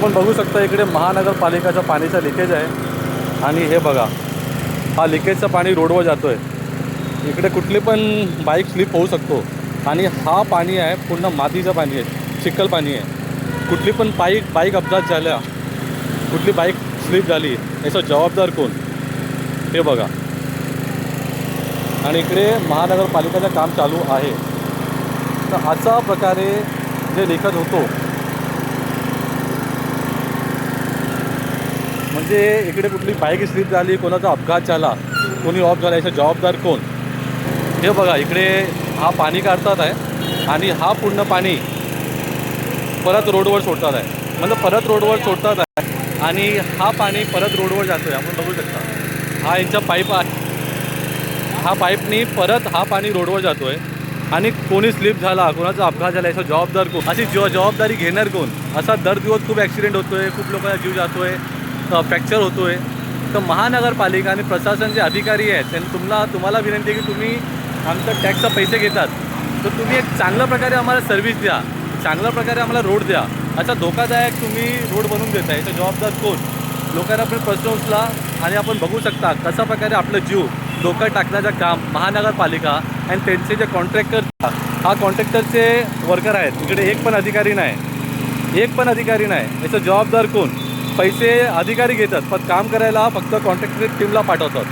आपण बघू शकता इकडे महानगरपालिकाचा पाणीचा लिकेज आहे आणि हे बघा, हा लिकेजचं पाणी रोडवर जातो आहे. इकडे कुठली पण बाईक स्लिप होऊ शकतो आणि हा पाणी आहे पूर्ण मातीचं पाणी आहे, चिखल पाणी आहे. कुठली पण बाईक अपघात झाला, कुठली बाईक स्लिप झाली, याचा जबाबदार कोण हे बघा. आणि इकडे महानगरपालिकेचं काम चालू आहे. तर अशा प्रकारे जे लिकेज होतो, म्हणजे इकडे कुठली बाईक स्लिप झाली, कोणाचा अपघात झाला, कोणी ऑफ झाला, याचा जबाबदार कोण हे बघा. इकडे हा पाणी काढतात आहे आणि हा पूर्ण पाणी परत रोडवर सोडतात आहे, म्हणजे परत रोडवर सोडतात आहे आणि हा पाणी परत रोडवर जातो आहे. आपण बघू शकता हा यांचा पाईप आहे, हा पाईपनी परत हा पाणी रोडवर जातो आहे. आणि कोणी स्लिप झाला, कोणाचा अपघात झाला, याचा जबाबदार कोण, अशी जबाबदारी घेणार कोण. असा दर दिवस खूप ॲक्सिडेंट होतो आहे, खूप लोकांचा जीव जातो आहे, फ्रॅक्चर होतो आहे. तर महानगरपालिका आणि प्रशासन जे अधिकारी आहेत त्यांनी तुम्हाला विनंती आहे की तुम्ही आमचं टॅक्सचा पैसे घेतात, तर तुम्ही एक चांगल्या प्रकारे आम्हाला सर्व्हिस द्या, चांगल्या प्रकारे आम्हाला रोड द्या. असा धोकादायक तुम्ही रोड बनवून देता, याचा जबाबदार कोण. लोकांना आपण प्रश्न उचला आणि आपण बघू शकता कशा प्रकारे आपलं जीव धोक्यात टाकण्याचं काम महानगरपालिका आणि त्यांचे जे कॉन्ट्रॅक्टर, हा कॉन्ट्रॅक्टरचे वर्कर आहेत. इकडे एक पण अधिकारी नाही, याचा जबाबदार कोण. पैसे अधिकारी घेतात पण काम करायला फक्त कॉन्ट्रॅक्टर टीमला पाठवतात.